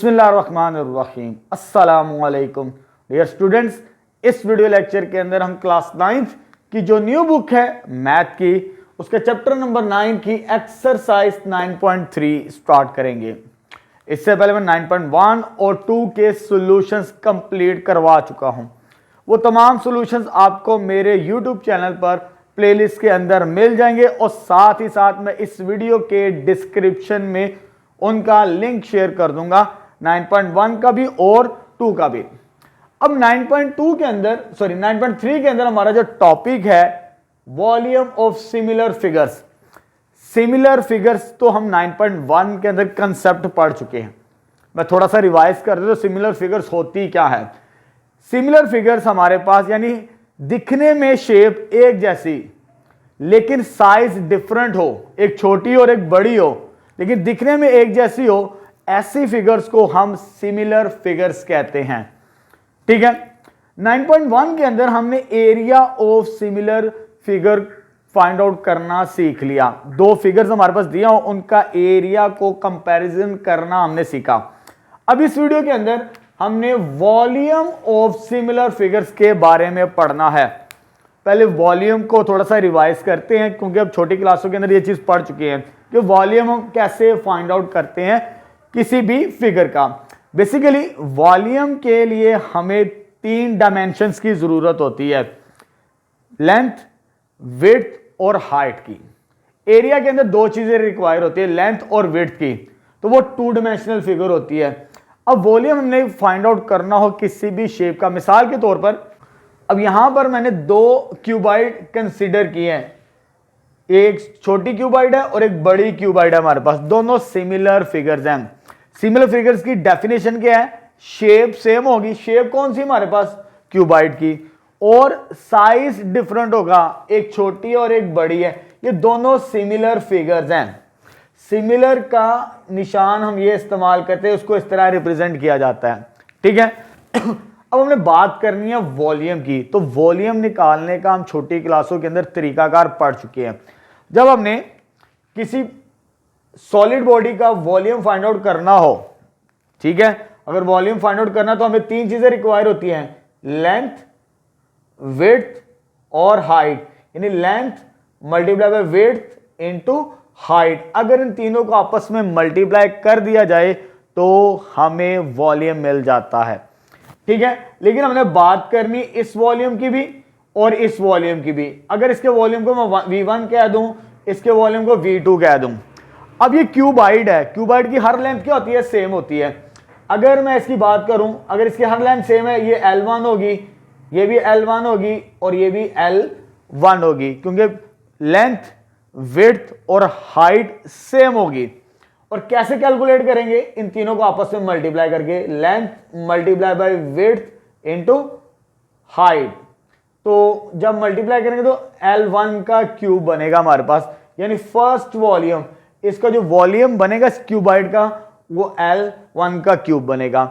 बिस्मिल्लाहिर्रहमानिर्रहीम। अस्सलामुअलैकुम dear students. इस वीडियो लेक्चर के अंदर हम क्लास 9th की जो न्यू बुक है मैथ की, उसके चैप्टर नंबर 9 की एक्सरसाइज 9.3 स्टार्ट करेंगे। इससे पहले मैं 9.1 और 2 के सॉल्यूशंस कंप्लीट करवा चुका हूं। वो तमाम सॉल्यूशंस आपको मेरे यूट्यूब चैनल पर प्लेलिस्ट के अंदर मिल जाएंगे और साथ ही साथ मैं इस वीडियो के डिस्क्रिप्शन में उनका लिंक शेयर कर दूंगा, 9.1 का भी और 2 का भी। अब 9.2 के अंदर 9.3 के अंदर हमारा जो टॉपिक है volume of similar figures. Similar figures तो हम 9.1 के अंदर कंसेप्ट पढ़ चुके हैं। मैं थोड़ा सा रिवाइज कर दूं, सिमिलर फिगर्स होती क्या है। सिमिलर फिगर्स हमारे पास यानी दिखने में शेप एक जैसी लेकिन साइज डिफरेंट हो, एक छोटी और एक बड़ी हो लेकिन दिखने में एक जैसी हो, ऐसी फिगर्स को हम सिमिलर फिगर्स कहते हैं। ठीक है। 9.1 के अंदर हमने area of similar figure find out करना सीख लिया। दो फिगर्स हमारे पास दिया हो, उनका एरिया को कंपैरिजन करना हमने सीखा। अब इस वीडियो के अंदर हमने वॉल्यूम ऑफ सिमिलर फिगर्स के बारे में पढ़ना है। पहले वॉल्यूम को थोड़ा सा रिवाइज करते हैं क्योंकि अब छोटी क्लासों के अंदर ये चीज पढ़ चुके हैं कि वॉल्यूम हम कैसे फाइंड आउट करते हैं किसी भी फिगर का। बेसिकली वॉल्यूम के लिए हमें 3 डायमेंशंस की जरूरत होती है, लेंथ, विड्थ और हाइट की। एरिया के अंदर 2 चीजें रिक्वायर होती है, लेंथ और विड्थ की, तो वो 2 डायमेंशनल फिगर होती है। अब वॉल्यूम हमने फाइंड आउट करना हो किसी भी शेप का, मिसाल के तौर पर अब यहां पर मैंने 2 क्यूबाइड कंसीडर किए हैं, एक छोटी क्यूबाइड है और एक बड़ी क्यूबाइड है हमारे पास, दोनों सिमिलर फिगर्स हैं। सिमिलर फिगर्स की डेफिनेशन क्या है, शेप सेम होगी। शेप कौन सी हमारे पास, क्यूबाइड की, और साइज डिफरेंट होगा, एक छोटी और एक बड़ी है। ये दोनों सिमिलर फिगर्स हैं। सिमिलर का निशान हम ये इस्तेमाल करते हैं, उसको इस तरह रिप्रेजेंट किया जाता है। ठीक है। अब हमने बात करनी है वॉल्यूम की। तो वॉल्यूम निकालने का हम छोटी क्लासों के अंदर तरीकाकार पढ़ चुके हैं। जब हमने किसी सॉलिड बॉडी का वॉल्यूम फाइंड आउट करना हो, ठीक है, अगर वॉल्यूम फाइंड आउट करना तो हमें 3 चीजें रिक्वायर होती हैं, लेंथ, विड्थ और हाइट। यानी length multiply by width into height. अगर इन तीनों को आपस में मल्टीप्लाई कर दिया जाए तो हमें वॉल्यूम मिल जाता है। ठीक है। लेकिन हमने बात करनी इस वॉल्यूम की भी और इस वॉल्यूम की भी। अगर इसके वॉल्यूम को मैं V1 कह दूं, इसके वॉल्यूम को V2 कह दूं। अब ये क्यूबाइड है, क्यूबाइड की हर लेंथ क्या होती है, सेम होती है। अगर मैं इसकी बात करूं, अगर इसकी हर लेंथ सेम है, ये L1 होगी, ये भी L1 होगी और ये भी L1 होगी, क्योंकि लेंथ, विड्थ और हाइट सेम होगी। और कैसे कैलकुलेट करेंगे, इन तीनों को आपस में मल्टीप्लाई करके, length multiply by width into height. तो जब मल्टीप्लाई करेंगे तो L1 का क्यूब बनेगा हमारे पास, यानी फर्स्ट वॉल्यूम, इसका जो वॉल्यूम बनेगा इस क्यूबाइड का वो L1 का क्यूब बनेगा।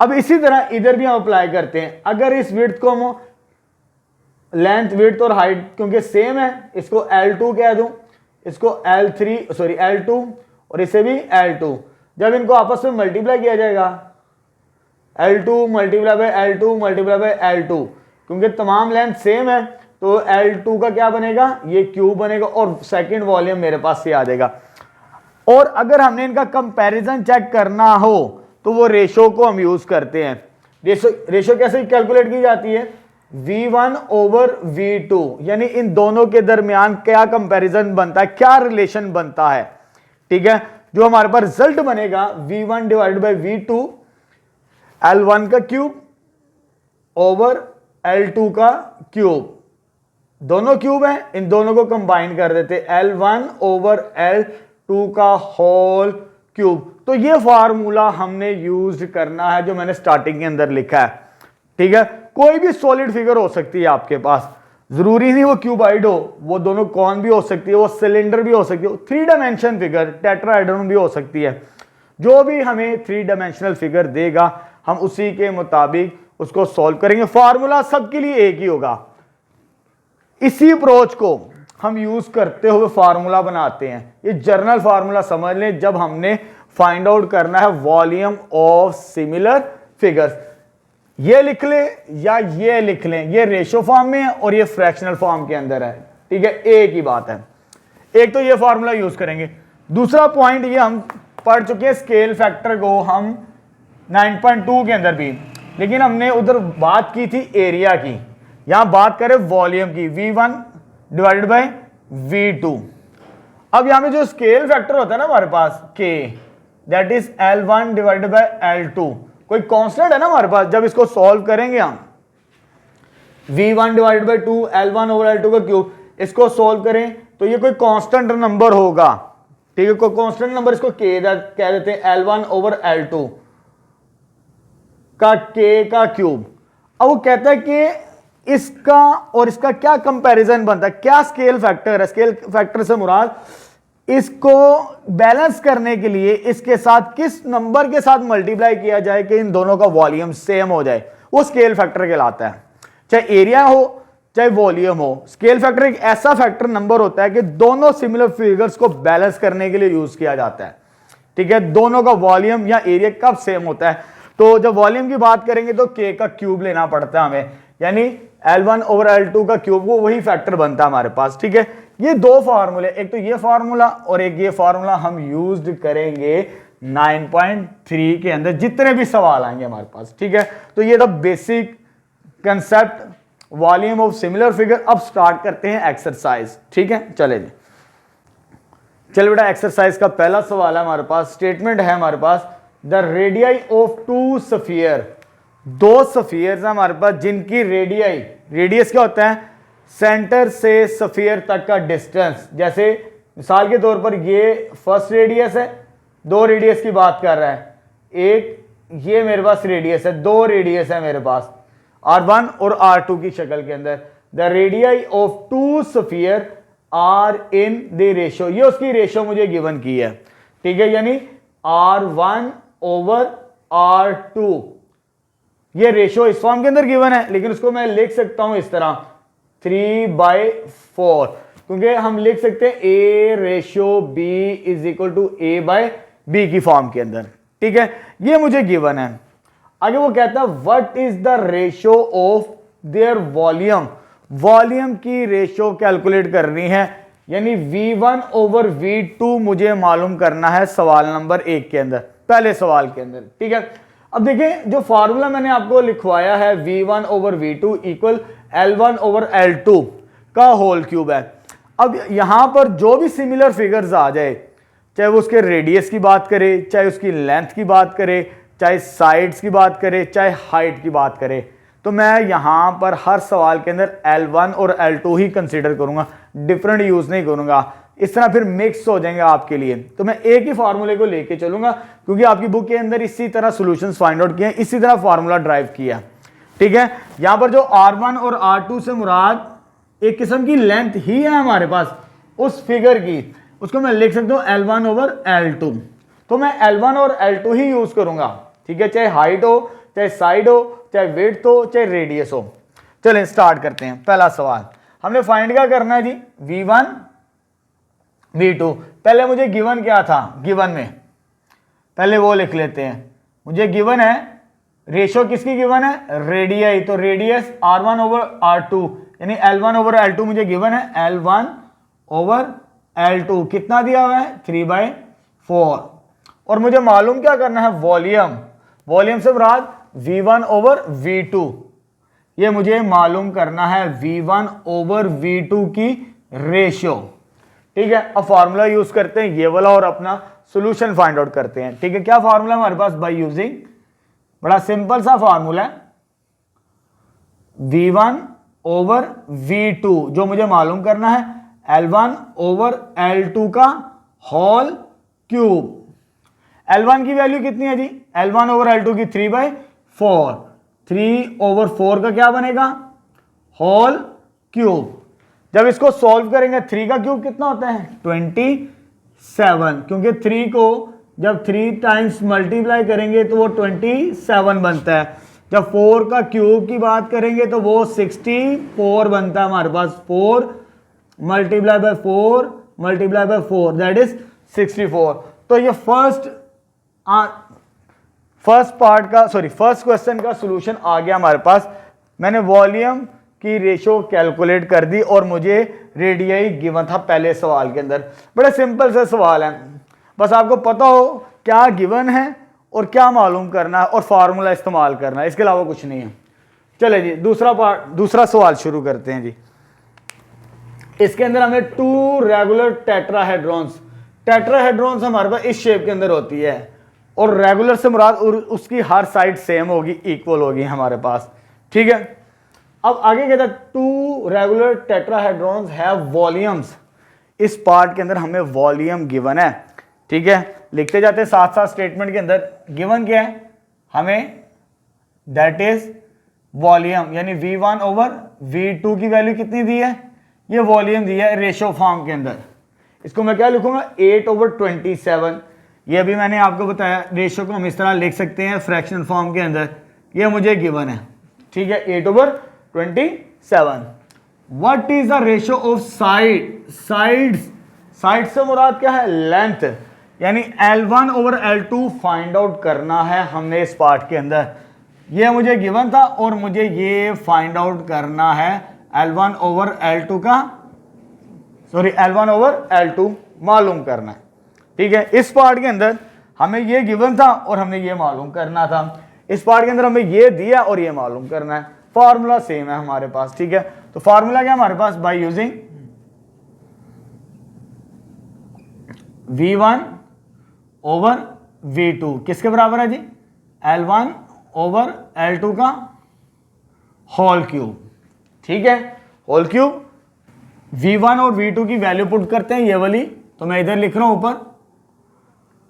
अब इसी तरह इधर भी हम अप्लाई करते हैं। अगर इस विड्थ को हम लेंथ, विड्थ और हाइट क्योंकि सेम है, इसको L2 कह दूं, इसको L2 और इसे भी L2। जब इनको आपस में मल्टीप्लाई किया जाएगा, L2 multiply by L2 multiply by L2, क्योंकि तमाम लेंथ सेम है तो L2 का क्या बनेगा, ये क्यूब बनेगा और सेकंड वॉल्यूम मेरे पास से आ जाएगा। और अगर हमने इनका कंपैरिजन चेक करना हो तो वो रेशो को हम यूज करते हैं। रेशो कैसे कैलकुलेट की जाती है, V1 ओवर V2, यानी इन दोनों के दरमियान क्या कंपैरिजन बनता है, क्या रिलेशन बनता है। ठीक है। जो हमारे पास रिजल्ट बनेगा V1 divided by V2, L1 का क्यूब ओवर L2 का क्यूब, दोनों क्यूब हैं, इन दोनों को कंबाइन कर देते, L1 ओवर L2 का होल क्यूब। तो ये फार्मूला हमने यूज करना है जो मैंने स्टार्टिंग के अंदर लिखा है। ठीक है। कोई भी सॉलिड फिगर हो सकती है आपके पास, जरूरी नहीं वो क्यूबाइड हो, वो दोनों कौन भी हो सकती है, वो सिलेंडर भी हो सकती है, 3 डायमेंशन फिगर टेट्राहेड्रॉन भी हो सकती है। जो भी हमें 3 डायमेंशनल फिगर देगा हम उसी के मुताबिक उसको सॉल्व करेंगे। फार्मूला सबके लिए एक ही होगा। इसी अप्रोच को हम यूज करते हुए फार्मूला बनाते हैं। ये जर्नल फार्मूला समझ लें, जब हमने फाइंड आउट करना है वॉल्यूम ऑफ सिमिलर फिगर्स। ये लिख ले या ये लिख लें, ये रेशो फॉर्म में है और ये फ्रैक्शनल फॉर्म के अंदर है, ठीक है, एक ही बात है। एक तो ये फॉर्मूला यूज करेंगे। दूसरा पॉइंट ये हम पढ़ चुके हैं स्केल फैक्टर को हम 9.2 के अंदर भी, लेकिन हमने उधर बात की थी एरिया की, यहां बात करें वॉल्यूम की, V1 डिवाइडेड बाय V2। अब यहां पे जो स्केल फैक्टर होता है ना हमारे पास K, that is L1 divided by L2, कोई कांस्टेंट है ना हमारे पास। जब इसको सॉल्व करेंगे हम V1 divided by 2 L1 over L2 का क्यूब, इसको सॉल्व करें तो ये कोई कांस्टेंट नंबर होगा, ठीक है, कोई कांस्टेंट नंबर, इसको K कह देते हैं, L1 ओवर L2 का K का क्यूब। अब वो कहता है कि इसका और इसका क्या कंपैरिजन बनता है, क्या स्केल फैक्टर है। स्केल फैक्टर से मुराद इसको बैलेंस करने के लिए इसके साथ किस नंबर के साथ मल्टीप्लाई किया जाए कि इन दोनों का वॉल्यूम सेम हो जाए, वो स्केल फैक्टर कहलाता है। चाहे एरिया हो चाहे वॉल्यूम हो, स्केल फैक्टर एक ऐसा फैक्टर नंबर होता है कि दोनों सिमिलर फिगर्स को बैलेंस करने के लिए यूज किया जाता है, ठीक है। दोनों का वॉल्यूम या एरिया कब सेम होता है, तो जब वॉल्यूम की बात करेंगे तो K का क्यूब लेना पड़ता है हमें, यानी L1 ओवर L2 का क्यूब, वो वही फैक्टर बनता है हमारे पास, ठीक है। ये दो फार्मूले, एक तो ये फार्मूला और एक ये फार्मूला हम यूज करेंगे 9.3 के अंदर जितने भी सवाल आएंगे हमारे पास, ठीक है। तो ये था basic concept volume of similar figure. अब स्टार्ट करते हैं एक्सरसाइज, ठीक है। चले जी, चल बेटा, एक्सरसाइज का पहला सवाल है हमारे पास, स्टेटमेंट है हमारे पास, the radii of two spheres, दो सफियर्स हमारे पास जिनकी रेडियाई, रेडियस क्या होता है, सेंटर से सफियर तक का डिस्टेंस। जैसे मिसाल के तौर पर ये फर्स्ट रेडियस है, दो रेडियस की बात कर रहा है, एक ये मेरे पास रेडियस है, दो रेडियस है मेरे पास R1 और R2 की शक्ल के अंदर। The radii of two spheres are in the ratio, ये उसकी रेशो मुझे गिवन की है, ठीक है, यानी R1 ओवर R2, ये रेशो इस फॉर्म के अंदर गिवन है, लेकिन उसको मैं लिख सकता हूं इस तरह 3/4, क्योंकि हम लिख सकते हैं A ratio B is equal to A/B की फॉर्म के अंदर, ठीक है, ये मुझे गिवन है। आगे वो कहता है what is the ratio of their volume, volume की रेशो कैलकुलेट करनी है, यानी V1 ओवर V2 मुझे मालूम करना है सवाल नंबर 1 के अंदर, पहले सवाल के अंदर, ठीक है। अब देखिए जो फार्मूला मैंने आपको लिखवाया है V1 over V2 equal L1 over L2 का होल क्यूब है। अब यहां पर जो भी सिमिलर फिगर्स आ जाए, चाहे वो उसके रेडियस की बात करे, चाहे उसकी लेंथ की बात करे, चाहे साइड्स की बात करे, चाहे हाइट की बात करे, तो मैं यहां पर हर सवाल के अंदर L1 और L2 ही कंसीडर करूंगा, डिफरेंट यूज नहीं करूंगा, इस तरह फिर मिक्स हो जाएंगे आपके लिए। तो मैं एक ही फार्मूले को लेके चलूंगा, क्योंकि आपकी बुक के अंदर इसी तरह सॉल्यूशंस फाइंड आउट किए, इसी तरह फार्मूला ड्राइव किया, ठीक है। यहां पर जो R1 और R2 से मुराद एक किस्म की लेंथ ही है हमारे पास उस फिगर की, उसको मैं लिख सकता हूं L1 ओवर L2, तो मैं L1 और L2 ही यूज करूंगा, ठीक है, चाहे हाइट हो, चाहे साइड हो, चाहे विड्थ हो, चाहे रेडियस हो। चलें स्टार्ट करते हैं। पहला सवाल हमने फाइंड क्या करना है जी, V1 V2। पहले मुझे गिवन क्या था, गिवन में पहले वो लिख लेते हैं, मुझे गिवन है रेशो किसकी गिवन है, रेडियाई, तो रेडियस R1 ओवर R2 यानी L1 ओवर L2 मुझे गिवन है L1 ओवर L2, कितना दिया हुआ है 3/4, और मुझे मालूम क्या करना है वॉल्यूम, वॉल्यूम से मुराद V1 ओवर V2, ये मुझे मालूम करना है V1 ओवर V2 की रेशियो, ठीक है। अब फार्मूला यूज करते हैं ये वाला और अपना सॉल्यूशन फाइंड आउट करते हैं, ठीक है। क्या फार्मूला हमारे पास, बाय यूजिंग, बड़ा सिंपल सा फार्मूला है, V1 ओवर V2 जो मुझे मालूम करना है L1 ओवर L2 का होल क्यूब। L1 की वैल्यू कितनी है जी, L1 ओवर L2 की 3/4, 3/4 का क्या बनेगा, होल क्यूब। जब इसको सॉल्व करेंगे 3 का क्यूब कितना होता है 27, क्योंकि 3 को जब 3 टाइम्स मल्टीप्लाई करेंगे तो वो 27 बनता है। जब 4 का क्यूब की बात करेंगे तो वो 64 बनता है हमारे पास, 4 multiply by 4 multiply by 4 that is 64। तो ये फर्स्ट फर्स्ट क्वेश्चन का सॉल्यूशन आ गया हमारे पास। मैंने वॉल्यूम की रेशो कैलकुलेट कर दी और मुझे रेडियाई गिवन था पहले सवाल के अंदर। बड़े सिंपल से सवाल है, बस आपको पता हो क्या गिवन है और क्या मालूम करना है और फार्मूला इस्तेमाल करना है, इसके अलावा कुछ नहीं है। चले जी दूसरा सवाल शुरू करते हैं जी। इसके अंदर हमें 2 रेगुलर टेट्राहेड्रॉन्स हमारे पास इस शेप के अंदर होती है और रेगुलर से मुराद उसकी हर साइड सेम होगी, इक्वल होगी हमारे पास, ठीक है। अब आगे कहता है 2 रेगुलर टेट्राहेड्रॉन्स हैव वॉल्यूम्स। इस पार्ट के अंदर हमें वॉल्यूम गिवन है, ठीक है। लिखते जाते हैं साथ साथ स्टेटमेंट के अंदर। गिवन क्या है हमें, दैट इज वॉल्यूम, यानी V1 ओवर V2 की वैल्यू कितनी दी है, ये वॉल्यूम दिया है रेशो फॉर्म के अंदर। इसको मैं क्या लिखूंगा 8/27। ये अभी मैंने आपको बताया रेशो को हम इस तरह लिख सकते हैं फ्रैक्शनल फॉर्म के अंदर, ये मुझे गिवन है, ठीक है 8/27। What is the ratio of side से मुराद क्या है, लेंथ, यानी L1 over L2 find out करना है हमने इस पार्ट के अंदर। ये मुझे गिवन था और मुझे ये फाइंड आउट करना है L1 ओवर L2 मालूम करना है, ठीक है। इस पार्ट के अंदर हमें ये गिवन था और हमने ये मालूम करना था। इस पार्ट के अंदर हमें ये दिया और ये मालूम करना है। फार्मूला सेम है हमारे पास, ठीक है। तो फार्मूला क्या हमारे पास, by using V1 over V2 किसके बराबर है जी, L1 ओवर L2 का होल क्यूब, ठीक है, होल क्यूब। V1 और V2 की वैल्यू पुट करते हैं ये वाली, तो मैं इधर लिख रहा हूं ऊपर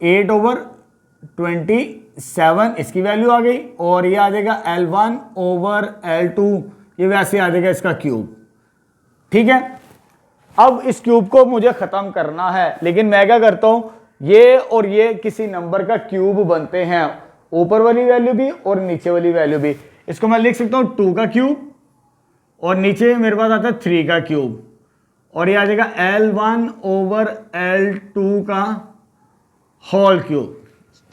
8/27 इसकी वैल्यू आ गई और ये आ जाएगा L1 ओवर L2, ये वैसे आ जाएगा इसका क्यूब, ठीक है। अब इस क्यूब को मुझे खत्म करना है, लेकिन मैं क्या करता हूं, ये और ये किसी नंबर का क्यूब बनते हैं, ऊपर वाली वैल्यू भी और नीचे वाली वैल्यू भी। इसको मैं लिख सकता हूं 2 का क्यूब और नीचे मेरे पास आता है 3 का क्यूब और ये आ जाएगा L1 ओवर L2 का होल क्यूब,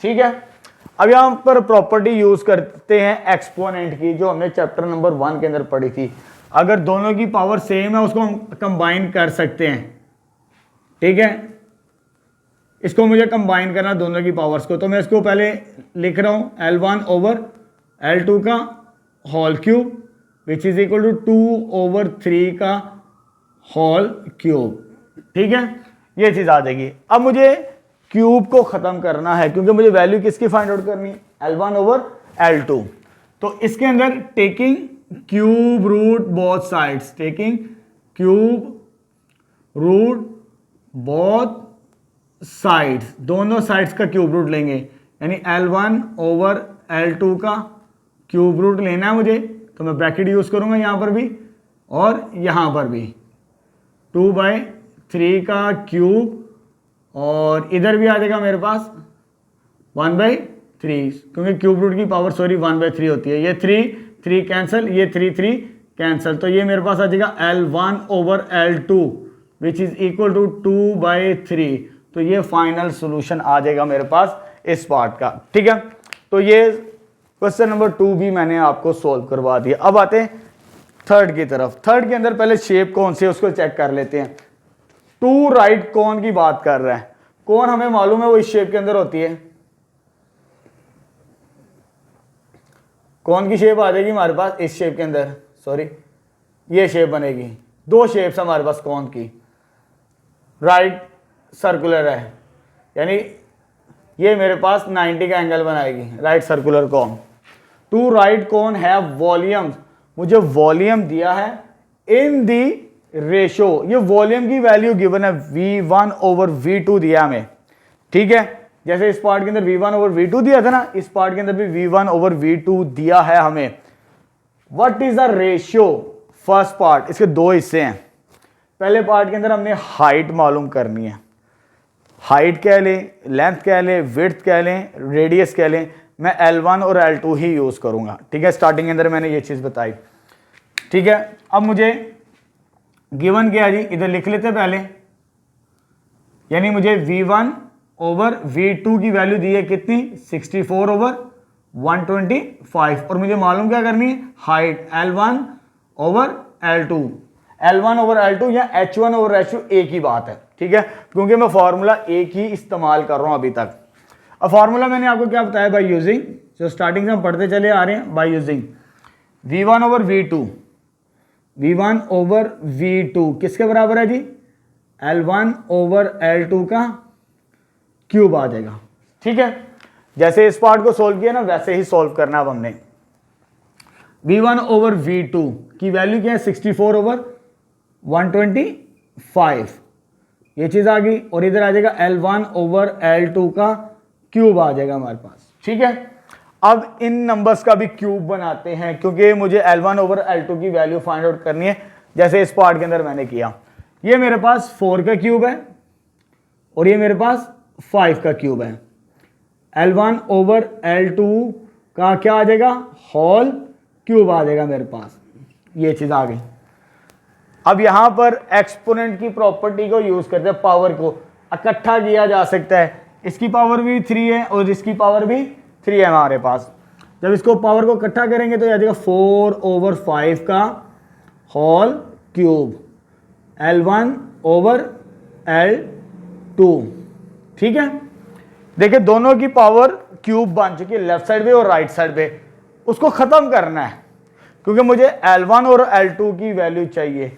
ठीक है। अब यहां पर प्रॉपर्टी यूज करते हैं एक्सपोनेंट की, जो हमने चैप्टर नंबर 1 के अंदर पढ़ी थी। अगर दोनों की पावर सेम है उसको हम कंबाइन कर सकते हैं, ठीक है। इसको मुझे कंबाइन करना दोनों की पावर्स को, तो मैं इसको पहले लिख रहा हूं L1 ओवर L2 का whole cube which is equal to 2 over 3 का होल क्यूब, ठीक है। ये चीज आ जाएगी। अब मुझे क्यूब को खत्म करना है क्योंकि मुझे वैल्यू किसकी फाइंड आउट करनी है, L1 ओवर L2। तो इसके अंदर taking cube root both sides, taking cube root both sides, दोनों साइड्स का क्यूब रूट लेंगे, यानी L1 ओवर L2 का क्यूब रूट लेना है मुझे, तो मैं ब्रैकेट यूज करूंगा यहां पर भी और यहां पर भी 2/3 का क्यूब और इधर भी आ जाएगा मेरे पास 1/3, क्योंकि क्यूब रूट की पावर 1/3 होती है। ये 3 कैंसिल, ये 3 कैंसिल, तो ये मेरे पास आ जाएगा L1 over L2 which is equal to 2/3। तो ये फाइनल सॉल्यूशन आ जाएगा मेरे पास इस पार्ट का, ठीक है। तो ये क्वेश्चन नंबर 2 भी मैंने आपको सोल्व करवा दिया। अब आते हैं थर्ड की तरफ। थर्ड के अंदर पहले शेप कौन सी है उसको चेक कर लेते हैं। 2 राइट कोन की बात कर रहा है। कोन हमें मालूम है वो इस शेप के अंदर होती है। कोन की शेप आ जाएगी हमारे पास इस शेप के अंदर, सॉरी ये शेप बनेगी। 2 शेप्स हमारे पास कोन की, राइट सर्कुलर है, यानी ये मेरे पास 90 का एंगल बनाएगी, right circular cone. 2 right cone have volumes, मुझे वॉल्यूम दिया है इन दी रेशो, ये वॉल्यूम की वैल्यू गिवन है V1 ओवर V2 दिया हमें, ठीक है। जैसे इस पार्ट के अंदर V1 ओवर V2 दिया था ना, इस पार्ट के अंदर भी V1 ओवर V2 दिया है हमें। What is the ratio, first part, इसके 2 हिस्से हैं। पहले पार्ट के अंदर हमने हाइट मालूम करनी है, हाइट कह लें, लेंथ कह लें, विड्थ कह लें, रेडियस कह लें, मैं L1 और L2 ही यूज करूंगा, ठीक है। स्टार्टिंग के अंदर मैंने ये चीज बताई, ठीक है। अब मुझे गिवन क्या है जी, इधर लिख लेते पहले, यानी मुझे V1 ओवर V2 की वैल्यू दी है कितनी 64 ओवर 125 और मुझे मालूम क्या करनी है height L1 over L2 L1 over L2 या H1 ओवर H2 एक ही बात है, ठीक है, क्योंकि मैं फॉर्मूला एक ही इस्तेमाल कर रहा हूं अभी तक। अब फॉर्मूला मैंने आपको क्या बताया बाय यूजिंग, जो स्टार्टिंग से हम पढ़ते चले आ रहे हैं, by using V1 over V2, V1 over V2 किसके बराबर है जी L1 ओवर L2 का क्यूब आ जाएगा, ठीक है। जैसे इस पार्ट को सोल्व किया ना वैसे ही सोल्व करना। अब हमने V1 ओवर V2 की वैल्यू क्या है 64 ओवर 125, ये चीज आ गई, और इधर आ जाएगा L1 ओवर L2 का क्यूब आ जाएगा हमारे पास, ठीक है। अब इन नंबर्स का भी क्यूब बनाते हैं क्योंकि मुझे L1 ओवर L2 की वैल्यू फाइंड आउट करनी है। जैसे इस पार्ट के अंदर मैंने किया, ये मेरे पास 4 का क्यूब है और ये मेरे पास 5 का क्यूब है। L1 ओवर L2 का क्या आ जाएगा होल क्यूब आ जाएगा मेरे पास, ये चीज आ गई। अब यहां पर एक्सपोनेंट की प्रॉपर्टी को यूज करते हैं, पावर को इकट्ठा किया जा सकता है, इसकी पावर भी 3 है और इसकी पावर भी 3 है हमारे पास। जब इसको पावर को इकट्ठा करेंगे तो आ जाएगा 4 ओवर 5 का whole cube L1 over L2, ठीक है। देखिए दोनों की पावर क्यूब बन चुकी है लेफ्ट साइड पे और राइट साइड पे, उसको खत्म करना है क्योंकि मुझे L1 और L2 की वैल्यू चाहिए।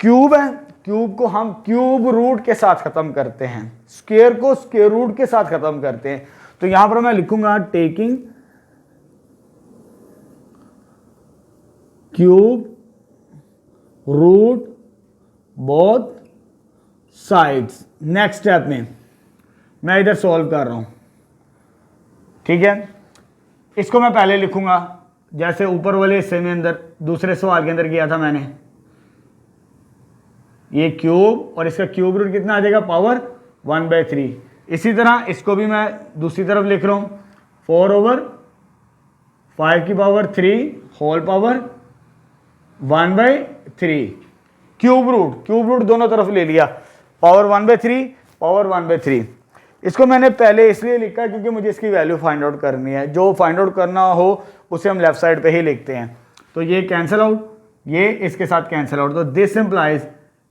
क्यूब है, क्यूब को हम क्यूब रूट के साथ खत्म करते हैं, स्क्वायर को स्क्वायर रूट के साथ खत्म करते हैं। तो यहां पर मैं लिखूंगा taking cube root both sides. Next step में मैं इधर सॉल्व कर रहा हूं, ठीक है। इसको मैं पहले लिखूंगा जैसे ऊपर वाले हिस्से में अंदर दूसरे सवाल के अंदर किया था मैंने, ये क्यूब और इसका क्यूब रूट कितना आ जाएगा पावर 1/3। इसी तरह इसको भी मैं दूसरी तरफ लिख रहा हूं 4 ओवर 5 की power 3 whole power 1/3। Cube root दोनों तरफ ले लिया, पावर 1/3 पावर 1/3। इसको मैंने पहले इसलिए लिखा क्योंकि मुझे इसकी वैल्यू फाइंड आउट करनी है, जो फाइंड आउट करना हो उसे हम लेफ्ट साइड पे ही लिखते हैं। तो ये कैंसिल आउट, ये इसके साथ कैंसिल आउट, तो this implies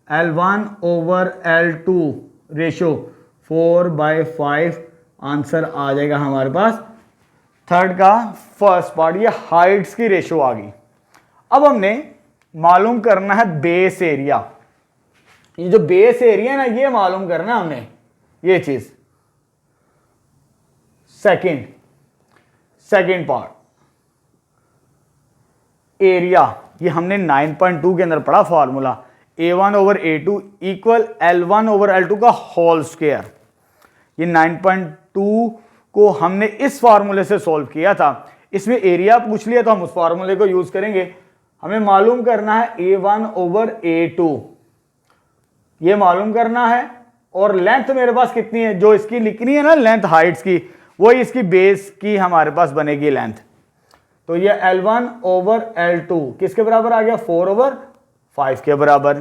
L1 over L2 ratio 4/5 answer आ जाएगा हमारे पास थर्ड का फर्स्ट पार्ट। ये हाइट्स की रेशो आ गई। अब हमने मालूम करना है बेस एरिया, ये जो बेस एरिया है ना ये मालूम करना है हमने, ये चीज सेकंड पार्ट एरिया, ये हमने 9.2 के अंदर पढ़ा formula A1 over A2 equal L1 over L2 का होल स्क्वायर। ये 9.2 को हमने इस फार्मूले से सॉल्व किया था, इसमें एरिया पूछ लिया तो हम उस फार्मूले को यूज करेंगे। हमें मालूम करना है A1 ओवर A2, ये मालूम करना है, और लेंथ मेरे पास कितनी है जो इसकी लिखनी है ना लेंथ हाइट्स की, वही इसकी बेस की हमारे पास बनेगी लेंथ। तो ये L1 ओवर L2 किसके बराबर आ गया 4 ओवर 5 के बराबर,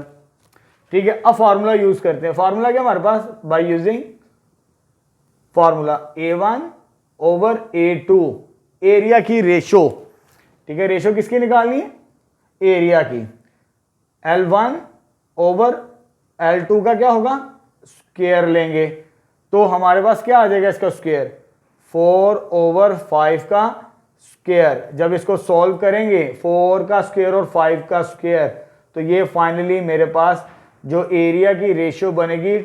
ठीक है। अब फार्मूला यूज करते हैं, फार्मूला क्या हमारे पास by using formula A1 over A2 area की रेशो, ठीक है। रेशो किसकी निकालनी है एरिया की। L1 ओवर L2 का क्या होगा स्क्वायर लेंगे, तो हमारे पास क्या आ जाएगा इसका स्क्वायर 4 ओवर 5 का स्क्वायर। जब इसको सॉल्व करेंगे 4 का स्क्वायर और 5 का स्क्वायर, तो ये फाइनली मेरे पास जो एरिया की रेशियो बनेगी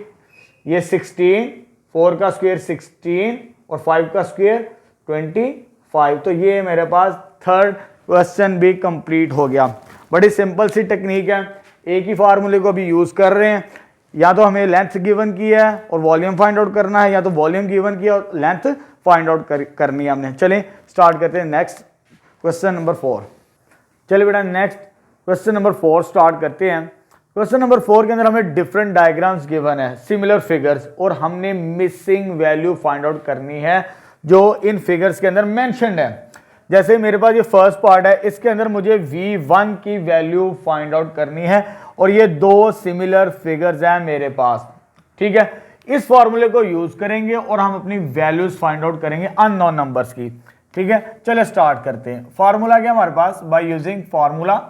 ये 16, 4 का स्क्वायर 16 और 5 का स्क्वायर 25। तो ये मेरे पास थर्ड क्वेश्चन भी कंप्लीट हो गया। बड़ी सिंपल सी टेक्निक है, एक ही फार्मूले को भी यूज कर रहे हैं। या तो हमें लेंथ गिवन की है और वॉल्यूम फाइंड आउट करना है, या तो वॉल्यूम गिवन की और लेंथ फाइंड आउट करनी है हमने। चलिए स्टार्ट करते हैं नेक्स्ट क्वेश्चन नंबर 4। चलिए बेटा नेक्स्ट क्वेश्चन नंबर 4 स्टार्ट करते हैं। क्वेश्चन नंबर 4 के अंदर हमें डिफरेंट डायग्राम्स गिवन है, सिमिलर फिगर्स, और हमने मिसिंग वैल्यू फाइंड आउट करनी है जो इन फिगर्स के अंदर मेंशन्ड है। जैसे मेरे पास ये फर्स्ट पार्ट है, इसके अंदर मुझे V1 की वैल्यू फाइंड आउट करनी है और ये दो सिमिलर फिगर्स हैं मेरे पास, ठीक है। इस फॉर्मूले को यूज करेंगे और हम अपनी वैल्यूज फाइंड आउट करेंगे अननोन नंबर्स की। ठीक है, चलो स्टार्ट करते हैं। फॉर्मूला क्या हमारे पास, by using formula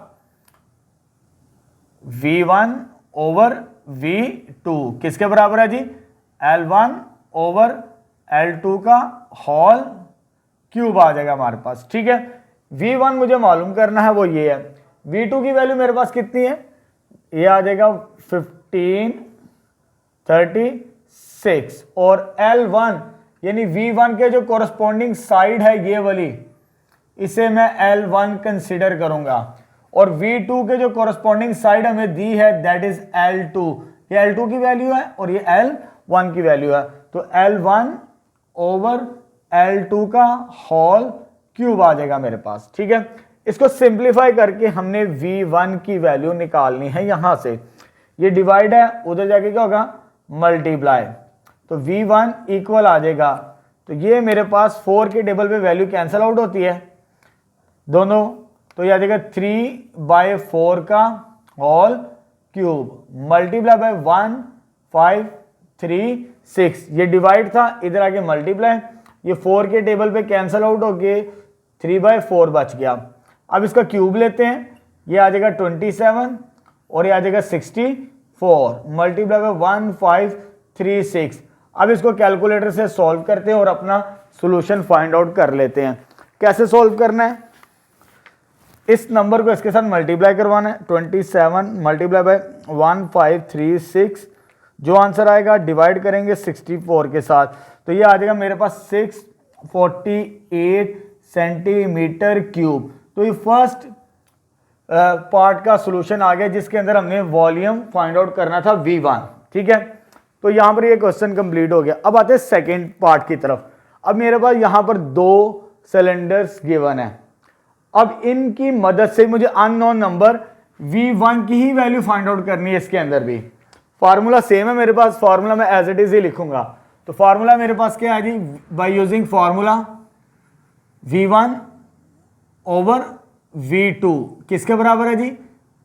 V1 over V2 किसके बराबर है जी, L1 ओवर L2 का होल क्यूब आ जाएगा हमारे पास। ठीक है, V1 मुझे मालूम करना है, वो ये है। V2 की वैल्यू मेरे पास कितनी है, ये आ जाएगा 1536 और L1 यानी V1 के जो कोरस्पॉन्डिंग साइड है ये वाली, इसे मैं L1 कंसीडर करूंगा और V2 के जो कोरस्पॉन्डिंग साइड हमें दी है दैट इज L2। ये L2 की वैल्यू है और ये L1 की वैल्यू है, तो L1 ओवर L2 का होल क्यूब आ जाएगा मेरे पास। ठीक है, इसको सिंप्लीफाई करके हमने V1 की वैल्यू निकालनी है। यहां से ये डिवाइड है, उधर जाके क्या होगा मल्टीप्लाई, तो V1 इक्वल आ जाएगा, तो ये मेरे पास 4 के टेबल पे वैल्यू कैंसिल आउट होती है दोनों, तो ये आ जाएगा 3/4 का होल क्यूब मल्टीप्लाई बाय 1536। ये डिवाइड था, इधर आके मल्टीप्लाई, ये 4 के टेबल पे कैंसिल आउट होके 3/4 बच गया। अब इसका क्यूब लेते हैं, ये आ जाएगा 27 और ये आ जाएगा 64 मल्टीप्लाई बाय 1536। अब इसको कैलकुलेटर से सॉल्व करते हैं और अपना सॉल्यूशन फाइंड आउट कर लेते हैं। कैसे सॉल्व करना है, इस नंबर को इसके साथ मल्टीप्लाई करवाना है, 27 मल्टीप्लाई बाय 1536, जो आंसर आएगा डिवाइड करेंगे 64 के साथ, तो ये आ जाएगा मेरे पास 648 सेंटीमीटर क्यूब। तो ये फर्स्ट पार्ट का सॉल्यूशन आ गया जिसके अंदर हमने वॉल्यूम फाइंड आउट करना था V1। ठीक है, तो यहां पर ये क्वेश्चन कंप्लीट हो गया। अब आते हैं सेकेंड पार्ट की तरफ। अब मेरे पास यहां पर 2 सिलेंडर्स गिवन है, अब इनकी मदद से मुझे अननोन नंबर V1 की ही वैल्यू फाइंड आउट करनी है। इसके अंदर भी फार्मूला सेम है मेरे पास, फार्मूला मैं एज इट इज ही लिखूंगा। तो फार्मूला मेरे पास क्या है जी, by using formula V1 over V2 किसके बराबर है जी,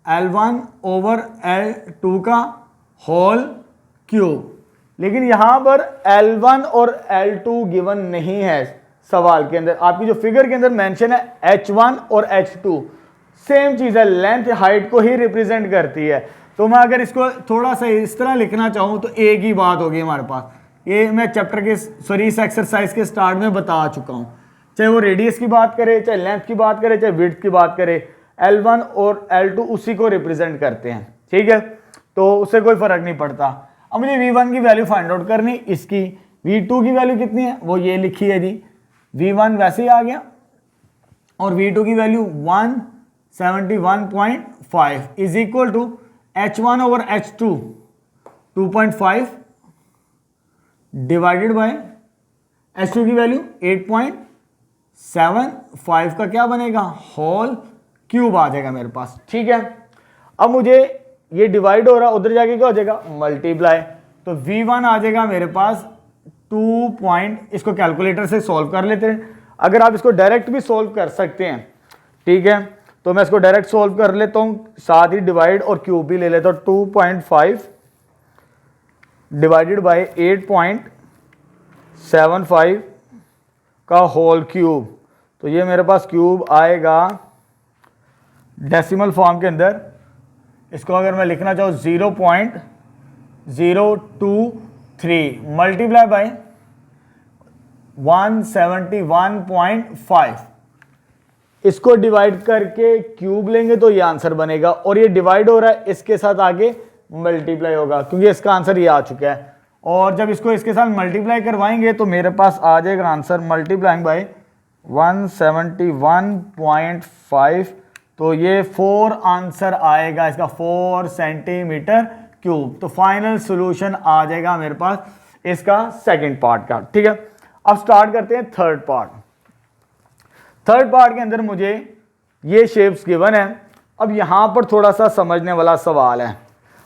L1 ओवर L2 का होल क्यूब। लेकिन यहां पर L1 और L2 गिवन नहीं है सवाल के अंदर, आपकी जो फिगर के अंदर मेंशन है H1 और H2 सेम चीज है, लेंथ हाइट को ही रिप्रेजेंट करती है। तो मैं अगर इसको थोड़ा सा इस तरह लिखना चाहूं तो एक ही बात होगी हमारे पास, ये मैं चैप्टर के इस एक्सरसाइज के स्टार्ट में बता चुका हूं। चाहे वो रेडियस की बात करे, चाहे लेंथ की बात करे, चाहे विड्थ की बात करे, L1 और L2 उसी को रिप्रेजेंट करते हैं। ठीक है, तो उससे कोई फर्क नहीं पड़ता। अब मुझे V1 की वैल्यू फाइंड आउट करनी, इसकी V2 की वैल्यू कितनी है वो ये लिखी है जी, V1 वैसे ही आ गया और V2 की value 171.5 is equal to H1 over H2 2.5 divided by H2 की वैल्यू 8.75 का क्या बनेगा, होल क्यूब आ जाएगा मेरे पास। ठीक है, अब मुझे ये डिवाइड हो रहा, उधर जाके क्या हो जाएगा मल्टीप्लाई, तो V1 आ जाएगा मेरे पास 2. इसको कैलकुलेटर से सॉल्व कर लेते हैं। अगर आप इसको डायरेक्ट भी सॉल्व कर सकते हैं, ठीक है, तो मैं इसको डायरेक्ट सॉल्व कर लेता हूं, साथ ही डिवाइड और क्यूब भी ले लेता हूं। 2.5 डिवाइडेड बाय 8.75 का होल क्यूब, तो ये मेरे पास क्यूब आएगा डेसिमल फॉर्म के अंदर। इसको अगर मैं लिखना चाहूँ 0.023 मल्टीप्लाई बाय 171.5, इसको डिवाइड करके क्यूब लेंगे तो ये आंसर बनेगा, और ये डिवाइड हो रहा है इसके साथ आगे मल्टीप्लाई होगा क्योंकि इसका आंसर ये आ चुका है। और जब इसको इसके साथ मल्टीप्लाई करवाएंगे तो मेरे पास आ जाएगा आंसर मल्टीप्लाइंग बाय 171.5, तो ये 4 आंसर आएगा इसका, 4 सेंटीमीटर क्यूब। तो फाइनल सॉल्यूशन आ जाएगा मेरे पास इसका सेकंड पार्ट का। ठीक है, अब स्टार्ट करते हैं थर्ड पार्ट। थर्ड पार्ट के अंदर मुझे ये शेप्स गिवन है। अब यहां पर थोड़ा सा समझने वाला सवाल है,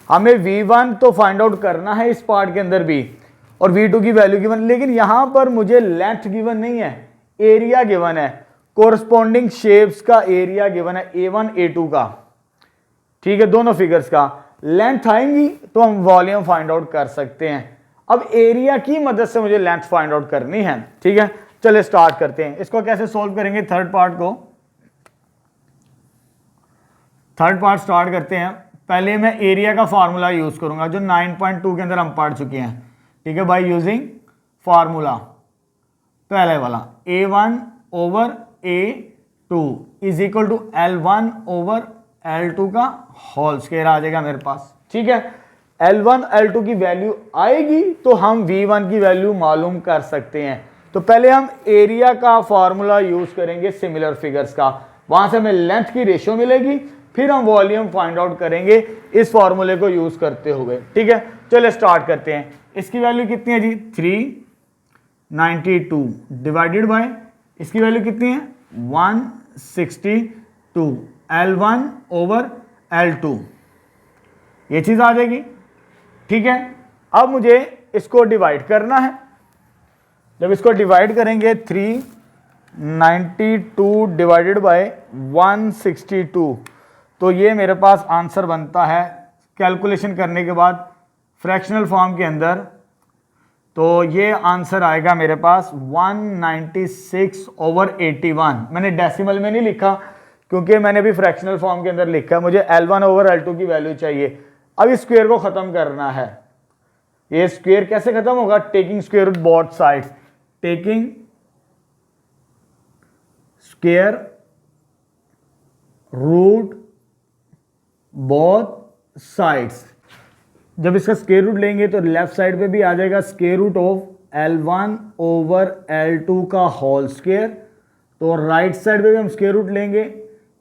हमें V1 तो फाइंड आउट करना है इस पार्ट के अंदर भी, और V2 की वैल्यू गिवन, लेकिन यहां पर मुझे लेंथ गिवन नहीं है, एरिया गिवन है, कोरस्पॉन्डिंग शेप्स का एरिया गिवन है A1 A2 का। ठीक है, दोनों फिगर्स का लेंथ आएंगी तो हम वॉल्यूम फाइंड आउट कर सकते हैं। अब एरिया की मदद से मुझे लेंथ फाइंड आउट करनी है, ठीक है। चलिए स्टार्ट करते हैं। इसको कैसे सोल्व करेंगे, थर्ड पार्ट स्टार्ट करते हैं। पहले मैं एरिया का फार्मूला यूज करूंगा जो 9.2 के अंदर हम पढ़ चुके हैं, ठीक है। बाय यूजिंग फार्मूला पहले वाला A1 over A2 is equal to L1 over L2 का होल स्क्वायर आ जाएगा मेरे पास, ठीक है। L1 L2 की वैल्यू आएगी तो हम V1 की वैल्यू मालूम कर सकते हैं। तो पहले हम एरिया का फार्मूला यूज करेंगे सिमिलर फिगर्स का, वहां से हमें लेंथ की रेशियो मिलेगी, फिर हम वॉल्यूम फाइंड आउट करेंगे इस फॉर्मूले को यूज करते हुए, ठीक है। चलिए स्टार्ट करते हैं। इसकी वैल्यू कितनी है जी 392 डिवाइडेड बाय इसकी वैल्यू कितनी है 162 L1 ओवर L2, ये चीज आ जाएगी, ठीक है। अब मुझे इसको डिवाइड करना है। जब इसको डिवाइड करेंगे 392 डिवाइडेड बाय 162, तो ये मेरे पास आंसर बनता है कैलकुलेशन करने के बाद फ्रैक्शनल फॉर्म के अंदर, तो ये आंसर आएगा मेरे पास 196 ओवर 81। मैंने डेसिमल में नहीं लिखा क्योंकि मैंने भी फ्रैक्शनल फॉर्म के अंदर लिखा है, मुझे L1 ओवर L2 की वैल्यू चाहिए। अब इस स्क्वायर को खत्म करना है। ये स्क्वायर कैसे खत्म होगा, taking square root both sides, taking square root both sides. जब इसका स्क्वायर रूट लेंगे तो लेफ्ट साइड पे भी आ जाएगा square root of L1 over L2 का होल स्क्वायर, तो राइट साइड पे भी हम स्क्वायर रूट लेंगे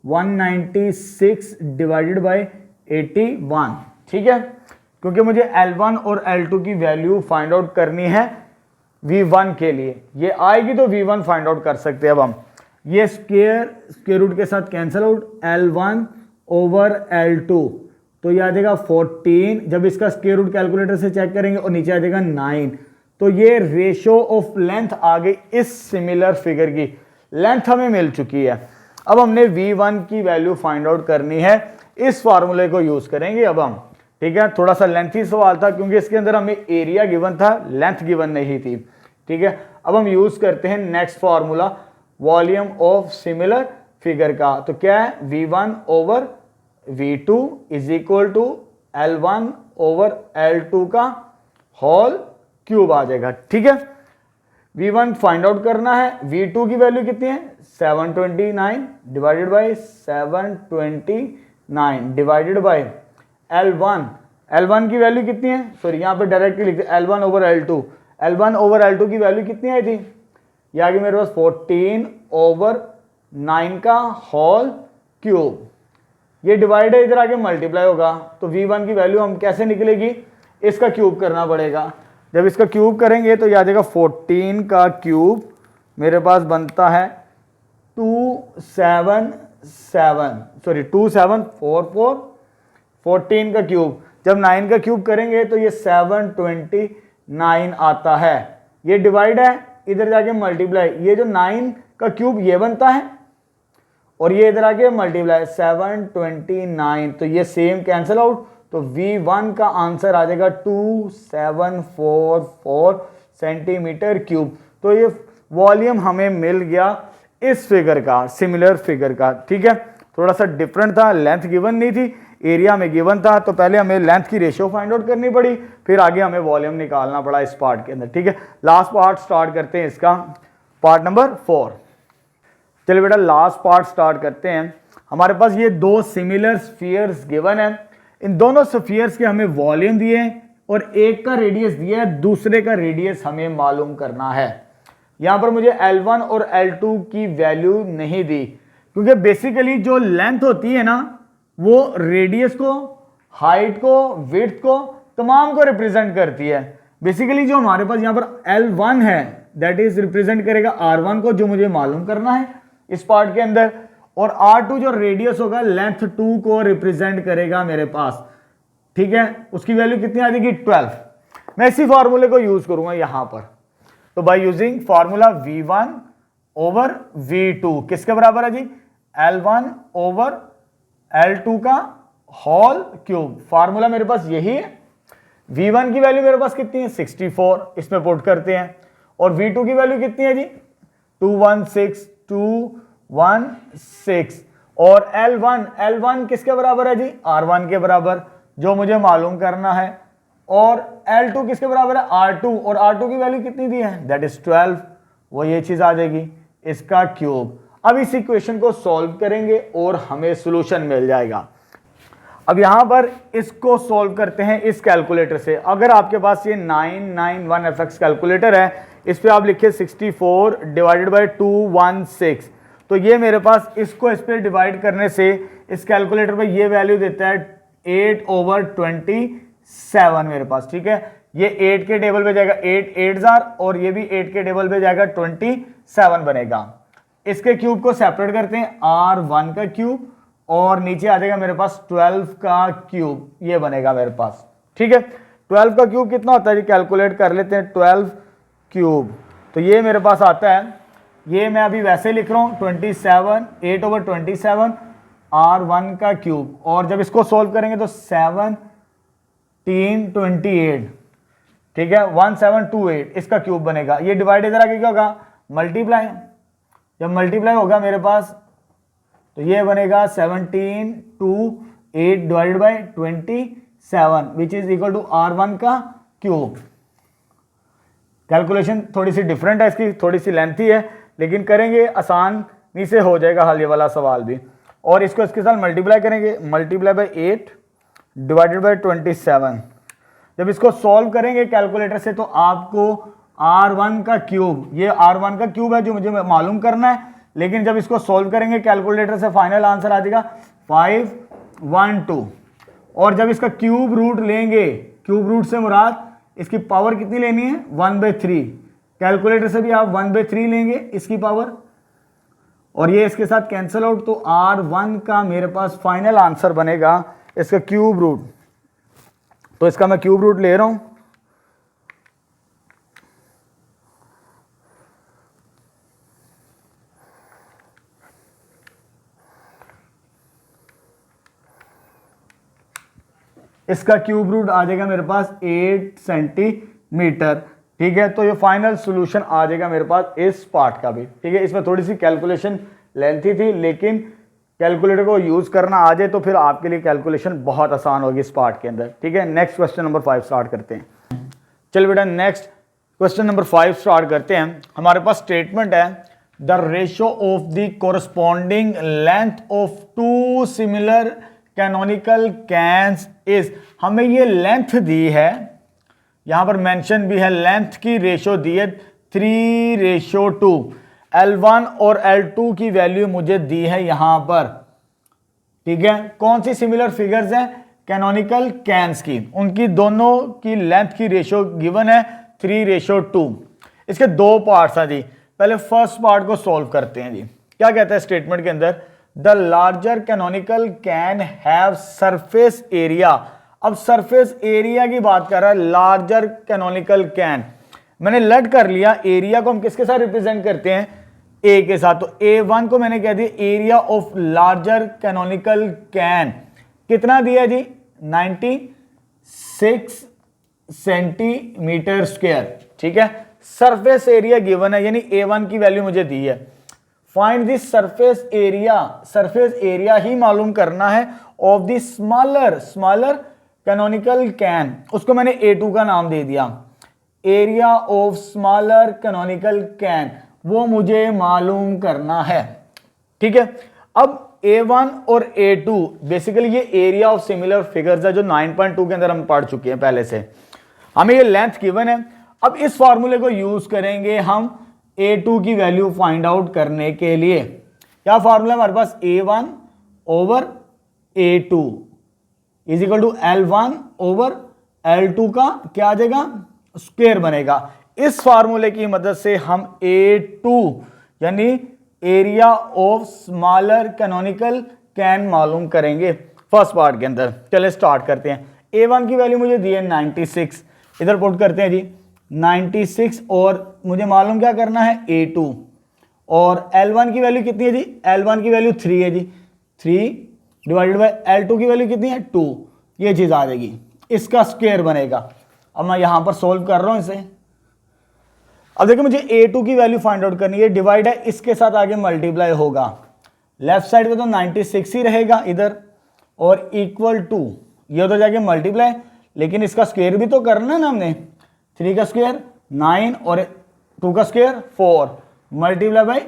196 डिवाइडेड बाय 81, ठीक है। क्योंकि मुझे L1 और L2 की वैल्यू फाइंड आउट करनी है V1 के लिए, ये आएगी तो V1 फाइंड आउट कर सकते हैं। अब हम ये स्क्वायर रूट के साथ cancel out, L1 over L2, तो ये आ जाएगा 14। जब इसका स्क्वायर रूट कैलकुलेटर से चेक करेंगे और नीचे आ जाएगा 9, तो ये रेशियो ऑफ लेंथ आ गई। इस सिमिलर फिगर की लेंथ हमें मिल चुकी है। अब हमने V1 की वैल्यू फाइंड आउट करनी है, इस फार्मूले को यूज करेंगे अब हम, ठीक है। थोड़ा सा लेंथी सवाल था क्योंकि इसके अंदर हमें एरिया गिवन था, लेंथ गिवन नहीं थी, ठीक है। अब हम यूज करते हैं next formula volume of similar figure का। तो क्या है V1 over V2 is equal to L1 over L2 का होल क्यूब आ जाएगा, ठीक है। V1 फाइंड आउट करना है, V2 की वैल्यू कितनी है 729 divided by 729 divided by L1 की वैल्यू कितनी है, सॉरी यहां पे डायरेक्टली लिखते L1 ओवर L2 की वैल्यू कितनी आई थी, ये आ गई मेरे पास 14 ओवर 9 का होल क्यूब। ये डिवाइड है, इधर आके मल्टीप्लाई होगा, तो V1 की वैल्यू हम कैसे निकलेगी, इसका क्यूब करना पड़ेगा। जब इसका क्यूब करेंगे तो याद आएगा 14 का क्यूब मेरे पास बनता है 2744, 14 का क्यूब। जब 9 का क्यूब करेंगे तो ये 729 आता है। ये डिवाइड है, इधर जाके मल्टीप्लाई, ये जो 9 का क्यूब ये बनता है और ये इधर आके मल्टीप्लाई 729, तो ये सेम कैंसिल आउट, तो V1 का आंसर आ जाएगा 2744 सेंटीमीटर क्यूब। तो ये वॉल्यूम हमें मिल गया इस फिगर का, सिमिलर फिगर का, ठीक है। थोड़ा सा डिफरेंट था, लेंथ गिवन नहीं थी, एरिया में गिवन था, तो पहले हमें लेंथ की रेशियो फाइंड आउट करनी पड़ी, फिर आगे हमें वॉल्यूम निकालना पड़ा इस पार्ट के अंदर, ठीक है। लास्ट पार्ट स्टार्ट करते हैं, इसका पार्ट नंबर 4। चलिए बेटा लास्ट पार्ट स्टार्ट करते हैं। हमारे पास ये दो सिमिलर स्फीयर्स गिवन है, इन दोनों स्फीयर्स के हमें वॉल्यूम दिए और एक का रेडियस दिया है, दूसरे का रेडियस हमें मालूम करना है। यहां पर मुझे L1 और L2 की वैल्यू नहीं दी क्योंकि बेसिकली जो लेंथ होती है ना वो रेडियस को, हाइट को, विड्थ को, तमाम को रिप्रेजेंट करती है। बेसिकली जो हमारे पास यहां पर L1 है दैट इज रिप्रेजेंट करेगा R1 को, जो मुझे मालूम करना है इस पार्ट के अंदर, और R2 जो रेडियस होगा लेंथ 2 को रिप्रेजेंट करेगा मेरे पास, ठीक है। उसकी वैल्यू कितनी आ जाएगी 12। मैं इसी फॉर्मूले को यूज करूंगा यहां पर, तो bye using formula V1 over V2 किसके बराबर है जी L1 ओवर L2 का होल क्यूब। फार्मूला मेरे पास यही है, V1 की वैल्यू मेरे पास कितनी है 64, इसमें पुट करते हैं। और V2 की वैल्यू कितनी है जी 216 और L1 किसके बराबर है जी R1 के बराबर, जो मुझे मालूम करना है। और L2 किसके बराबर है R2, और R2 की वैल्यू कितनी दी है दैट इज 12, वो ये चीज आ जाएगी इसका क्यूब। अब इस इक्वेशन को सॉल्व करेंगे और हमें सॉल्यूशन मिल जाएगा। अब यहां पर इसको सॉल्व करते हैं इस कैलकुलेटर से। अगर आपके पास ये 991FX कैलकुलेटर है, इस पे आप लिखे 64 डिवाइडेड बाय 216, तो ये मेरे पास इसको इस पे डिवाइड करने से इस कैलकुलेटर पे ये वैल्यू देता है 8/27 मेरे पास। ठीक है, ये 8 के टेबल पे जाएगा 8 8 और ये भी 8 के टेबल पे जाएगा 27 बनेगा। इसके क्यूब को सेपरेट करते हैं, R1 का क्यूब और नीचे आ जाएगा मेरे पास 12 का क्यूब, ये बनेगा मेरे पास। ठीक है, 12 का क्यूब कितना होता है जी, कैलकुलेट कर लेते हैं 12 क्यूब। तो ये मेरे पास आता है, ये मैं अभी वैसे लिख रहा हूँ 27 8/27 R1 का क्यूब, और जब इसको सोल्व करेंगे तो 1728, ठीक है 1728 इसका क्यूब बनेगा। ये डिवाइड इधर आके क्या होगा मल्टीप्लाई, जब मल्टीप्लाई होगा मेरे पास तो ये बनेगा 1728 divided by 27 which is equal to R1 का क्यूब। कैलकुलेशन थोड़ी सी डिफरेंट है, इसकी थोड़ी सी लेंथी है, लेकिन करेंगे आसानी से हो जाएगा हल ये वाला सवाल भी। और इसको इसके साथ मल्टीप्लाई करेंगे, मल्टीप्लाई बाय 8 डिवाइडेड बाय 27। जब इसको सॉल्व करेंगे कैलकुलेटर से तो आपको R1 का क्यूब, ये R1 का क्यूब है जो मुझे मालूम करना है, लेकिन जब इसको सॉल्व करेंगे कैलकुलेटर से फाइनल आंसर आ जाएगा 512। और जब इसका क्यूब रूट लेंगे, क्यूब रूट से मुराद इसकी पावर कितनी लेनी है 1/3, कैलकुलेटर से भी आप 1/3 लेंगे इसकी पावर, और ये इसके साथ कैंसिल आउट, तो R1 का मेरे पास फाइनल आंसर बनेगा इसका क्यूब रूट। तो इसका मैं क्यूब रूट ले रहा हूं, इसका क्यूब रूट आ जाएगा मेरे पास 8 सेंटीमीटर। ठीक है, तो ये फाइनल सॉल्यूशन आ जाएगा मेरे पास इस पार्ट का भी। ठीक है, इसमें थोड़ी सी कैलकुलेशन लेंथी थी, लेकिन कैलकुलेटर को यूज करना आ जाए तो फिर आपके लिए कैलकुलेशन बहुत आसान होगी इस पार्ट के अंदर। ठीक है, नेक्स्ट क्वेश्चन नंबर 5 स्टार्ट करते हैं। चल बेटा नेक्स्ट क्वेश्चन नंबर 5 स्टार्ट करते हैं। हमारे पास स्टेटमेंट है the ratio of the corresponding length of two similar canonical cans is, हमें ये लेंथ दी है, यहां पर मेंशन भी है लेंथ की रेशियो दी है 3:2। L1 और L2 की वैल्यू मुझे दी है यहां पर। ठीक है, कौन सी सिमिलर फिगर्स हैं कैनोनिकल कैन्स की, उनकी दोनों की लेंथ की रेशियो गिवन है 3:2। इसके दो पार्ट्स हैं जी, पहले फर्स्ट पार्ट को सॉल्व करते हैं जी। क्या कहता है स्टेटमेंट के अंदर, the larger canonical can have surface area. अब सरफेस एरिया की बात कर रहा है लार्जर कैनोनिकल कैन, मैंने लट कर लिया, एरिया को हम किसके साथ रिप्रेजेंट करते हैं ए के साथ, तो A1 को मैंने कह दिया area of larger canonical can, कितना दिया जी 96 सेंटीमीटर स्क्वायर। ठीक है, सरफेस एरिया गिवन है, यानी A1 की वैल्यू मुझे दी है। Find this surface area, surface area ही मालूम करना है of the smaller canonical can, उसको मैंने A2 का नाम दे दिया। Area of smaller canonical can वो मुझे मालूम करना है। ठीक है, अब A1 और A2 बेसिकली ये एरिया ऑफ सिमिलर फिगर्स है जो 9.2 के अंदर हम पढ़ चुके हैं पहले से। हमें ये लेंथ गिवन है, अब इस फॉर्मूले को यूज करेंगे हम A2 की वैल्यू फाइंड आउट करने के लिए। क्या फॉर्मूला हमारे पास, A1 over A2 is equal to L1 over L2 का क्या आ जाएगा स्क्वायर बनेगा। इस फार्मूले की मदद से हम A2 यानी area of smaller canonical can मालूम करेंगे फर्स्ट पार्ट के अंदर। चलिए स्टार्ट करते हैं। A1 की वैल्यू मुझे दी है 96, इधर पुट करते हैं जी 96, और मुझे मालूम क्या करना है A2, और L1 की वैल्यू कितनी है जी, L1 की वैल्यू 3 है जी, 3 डिवाइडेड बाय L2 की वैल्यू कितनी है 2, ये चीज आ जाएगी, इसका स्क्वायर बनेगा। अब मैं यहां पर सोल्व कर रहा हूं इसे। अब देखिए मुझे A2 की वैल्यू फाइंड आउट करनी है, डिवाइड है, इसके साथ आगे मल्टीप्लाई होगा, लेफ्ट साइड पे तो 96 ही रहेगा इधर, और इक्वल टू ये उधर जाके मल्टीप्लाई, लेकिन इसका स्क्वायर भी तो करना है ना हमने, 3 का स्क्वायर 9 और 2 का स्क्वायर 4 मल्टीप्लाई बाई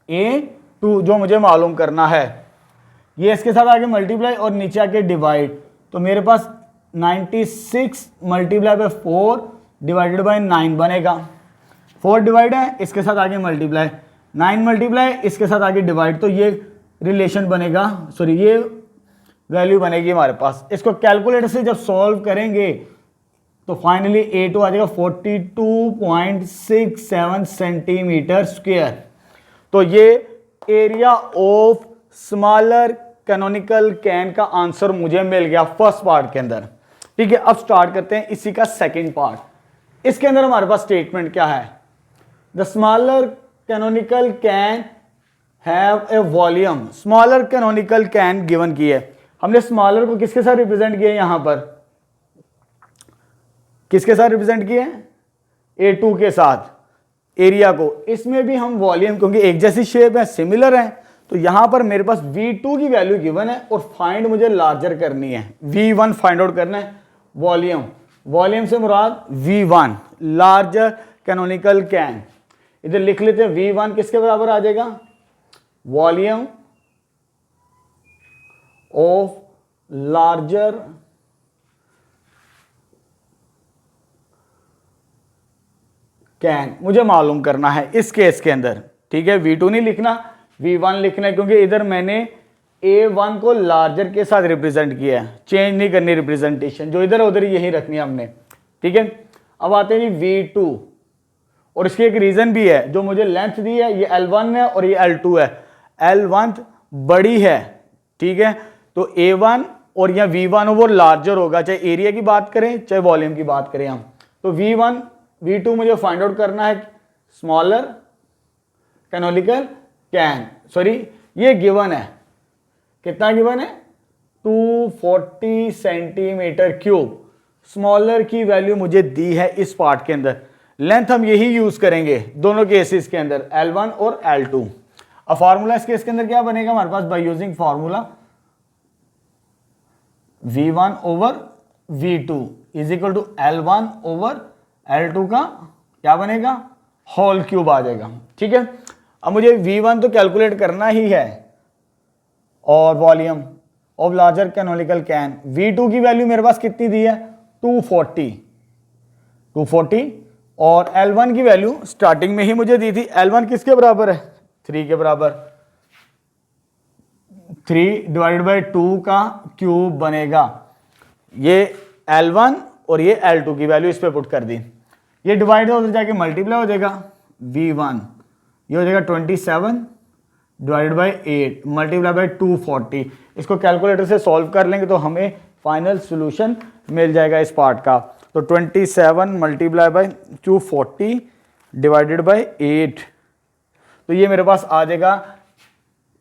A2 जो मुझे मालूम करना है। ये इसके साथ आगे मल्टीप्लाई और नीचे आके डिवाइड, तो मेरे पास 96 मल्टीप्लाई बाई 4 डिवाइडेड बाई 9 बनेगा। 4 डिवाइड है, इसके साथ आगे मल्टीप्लाई, 9 मल्टीप्लाई, इसके साथ आगे डिवाइड, तो ये रिलेशन बनेगा, सॉरी ये वैल्यू बनेगी हमारे पास। इसको कैलकुलेटर से जब सॉल्व करेंगे तो फाइनली A2 आ जाएगा 42.67 सेंटीमीटर स्क्वायर। तो ये area of smaller canonical can का आंसर मुझे मिल गया फर्स्ट पार्ट के अंदर। ठीक है, अब स्टार्ट करते हैं इसी का सेकंड पार्ट। इसके अंदर हमारे पास स्टेटमेंट क्या है, the smaller canonical can have a volume, smaller canonical can given की है। हमने स्मॉलर को किसके साथ रिप्रेजेंट किया है, यहां पर किसके साथ रिप्रेजेंट किए हैं, A2 के साथ एरिया को। इसमें भी हम वॉल्यूम, क्योंकि एक जैसी शेप है, सिमिलर है, तो यहां पर मेरे पास V2 की वैल्यू गिवन है और फाइंड मुझे लार्जर करनी है, V1 फाइंड आउट करना है, वॉल्यूम, वॉल्यूम से मुराद V1 लार्जर कैनोनिकल कैन। इधर लिख लेते हैं V1 किसके बराबर आ जाएगा, वॉल्यूम ऑफ लार्जर कैन, मुझे मालूम करना है इस केस के अंदर। ठीक है, V2 नहीं लिखना, V1 लिखना है, क्योंकि इधर मैंने A1 को लार्जर के साथ रिप्रेजेंट किया है, चेंज नहीं करनी रिप्रेजेंटेशन, जो इधर उधर यही रखनी है हमने। ठीक है, अब आते हैं V2, और इसकी एक रीजन भी है, जो मुझे लेंथ दी है ये L1 है और ये L2 है, L1 बड़ी है। ठीक है, तो A1 और यह V1 वो लार्जर होगा, चाहे एरिया की बात करें चाहे वॉल्यूम की बात करें हम। तो V1 V2 मुझे फाइंड आउट करना है, स्मॉलर कैनोनिकल कैन, सॉरी ये गिवन है, कितना गिवन है, 240 सेंटीमीटर क्यूब। स्मॉलर की वैल्यू मुझे दी है इस पार्ट के अंदर, लेंथ हम यही यूज करेंगे दोनों केसेस के अंदर, L1 और L2। अब फार्मूला इस केस के अंदर क्या बनेगा हमारे पास, by using formula V1 over V2 is equal to L1 over L2 का क्या बनेगा, होल क्यूब आ जाएगा। ठीक है, अब मुझे V1 तो कैलकुलेट करना ही है, और volume of larger canonical can, V2 की वैल्यू मेरे पास कितनी दी है, 240, और L1 की वैल्यू स्टार्टिंग में ही मुझे दी थी, L1 किसके बराबर है, 3 के बराबर, 3 डिवाइडेड बाई 2 का क्यूब बनेगा। ये L1 और ये L2 की वैल्यू इस पे पुट कर दी, ये डिवाइड उधर जाके मल्टीप्लाई हो जाएगा, V1 ये हो जाएगा 27 डिवाइडेड बाई 8 मल्टीप्लाई बाई 240। इसको कैलकुलेटर से सॉल्व कर लेंगे तो हमें फाइनल सोल्यूशन मिल जाएगा इस पार्ट का। तो 27 मल्टीप्लाई बाई 240 डिवाइडेड बाई 8, तो ये मेरे पास आ जाएगा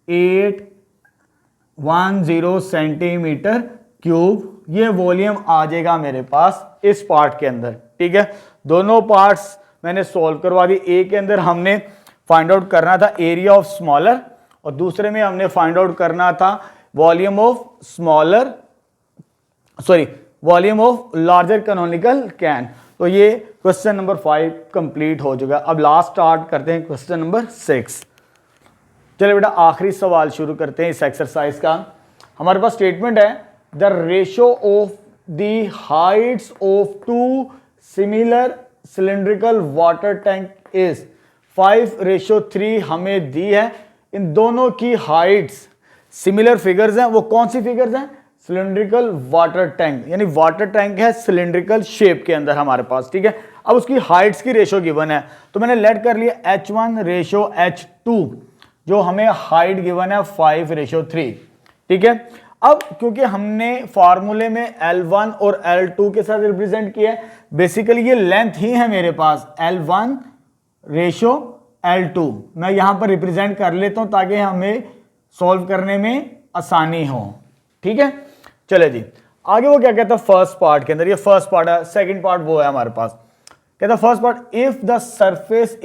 810 सेंटीमीटर क्यूब। ये वॉल्यूम आ जाएगा मेरे पास इस पार्ट के अंदर। ठीक है, दोनों पार्ट्स मैंने सॉल्व करवा दी। एक के अंदर हमने फाइंड आउट करना था एरिया ऑफ स्मॉलर, और दूसरे में हमने फाइंड आउट करना था volume of smaller, sorry volume of larger canonical can. तो ये क्वेश्चन नंबर 5 कंप्लीट हो चुका। अब लास्ट स्टार्ट करते हैं क्वेश्चन नंबर 6। चलिए बेटा आखिरी सवाल शुरू करते हैं इस एक्सरसाइज का। हमारे पास स्टेटमेंट है, the ratio of the Heights of 2 similar cylindrical water tank is 5:3 हमें दी है। इन दोनों की हाइट्स सिमिलर फिगर्स हैं। वो कौन सी फिगर्स हैं, सिलेंड्रिकल वाटर टैंक, यानी वाटर टैंक है सिलेंड्रिकल शेप के अंदर हमारे पास। ठीक है, अब उसकी हाइट्स की रेशो गिवन है, तो मैंने लेट कर लिया H1 रेशो H2, जो हमें हाइट गिवन है 5:3। ठीक है, अब क्योंकि हमने फार्मूले में L1 और L2 के साथ रिप्रेजेंट किया है, बेसिकली ये लेंथ ही है मेरे पास L1 रेशो L2, मैं यहां पर रिप्रेजेंट कर लेता हूं ताकि हमें सॉल्व करने में आसानी हो। ठीक है, चले जी, आगे वो क्या कहता है फर्स्ट पार्ट के अंदर, ये फर्स्ट पार्ट है, सेकंड पार्ट वो है हमारे पास। कहता है first part, if the surface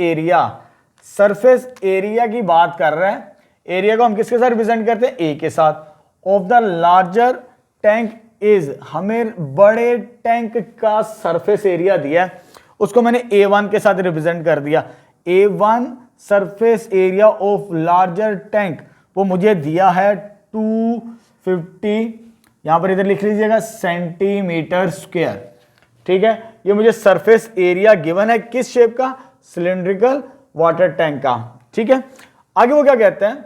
area की बात कर रहे हैं, एरिया को हम किसके साथ रिप्रेजेंट करते हैं, ए के साथ, of the larger tank is, हमें बड़े टैंक का सरफेस एरिया दिया है, उसको मैंने A1 के साथ रिप्रेजेंट कर दिया। A1 surface area of larger tank वो मुझे दिया है 250, यहां पर इधर लिख लीजिएगा सेंटीमीटर स्क्वायर। ठीक है, ये मुझे सरफेस एरिया गिवन है किस शेप का, सिलिंड्रिकल वाटर टैंक का। ठीक है, आगे वो क्या कहते हैं,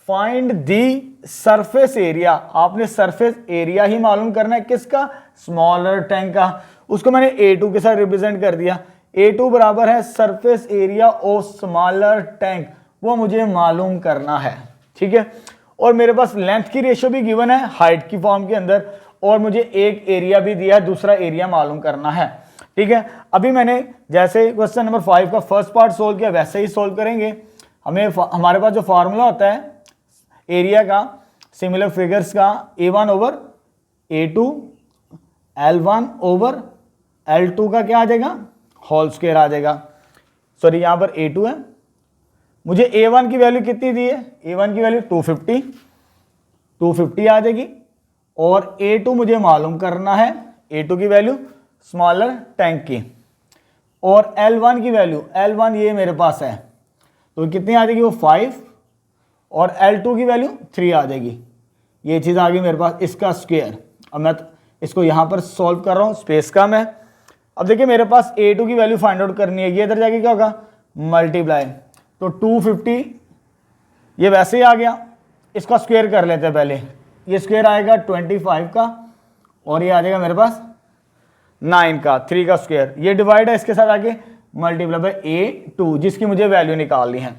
फाइंड दी सरफेस एरिया, आपने सरफेस एरिया ही मालूम करना है किसका, स्मॉलर टैंक का, उसको मैंने A2 के साथ रिप्रेजेंट कर दिया। A2 बराबर है surface area of smaller tank, वो मुझे मालूम करना है। ठीक है, और मेरे पास लेंथ की रेशियो भी गिवन है हाइट की फॉर्म के अंदर, और मुझे एक एरिया भी दिया है, दूसरा एरिया मालूम करना है। ठीक है, अभी मैंने जैसे क्वेश्चन नंबर 5 का फर्स्ट पार्ट सोल्व किया वैसे ही सोल्व करेंगे। हमारे पास जो फार्मूला होता है एरिया का, सिमिलर फिगर्स का, A1 over A2, L1 over L2 का क्या आ जाएगा, होल स्क्वायर आ जाएगा। सॉरी, यहां पर A2 है, मुझे A1 की वैल्यू कितनी दी है, A1 की वैल्यू 250 आ जाएगी, और A2 मुझे मालूम करना है, A2 की वैल्यू स्मॉलर टैंक की, और L1 की वैल्यू, L1 ये मेरे पास है तो कितनी आ जाएगी, वो 5, और L2 की वैल्यू 3 आ जाएगी। ये चीज़ आ गई मेरे पास, इसका स्क्वायर। अब मैं इसको यहाँ पर सॉल्व कर रहा हूँ, स्पेस का मैं। अब देखिए मेरे पास A2 की वैल्यू फाइंड आउट करनी है, ये इधर जाके क्या होगा, मल्टीप्लाई, तो 250 ये वैसे ही आ गया, इसका स्क्वायर कर लेते हैं पहले, ये स्क्वायर आएगा 25 का, और ये आ जाएगा मेरे पास 9 का, 3 का स्क्वायर, ये डिवाइड है इसके साथ आके मल्टीप्लाई बाय A2 जिसकी मुझे वैल्यू निकालनी है,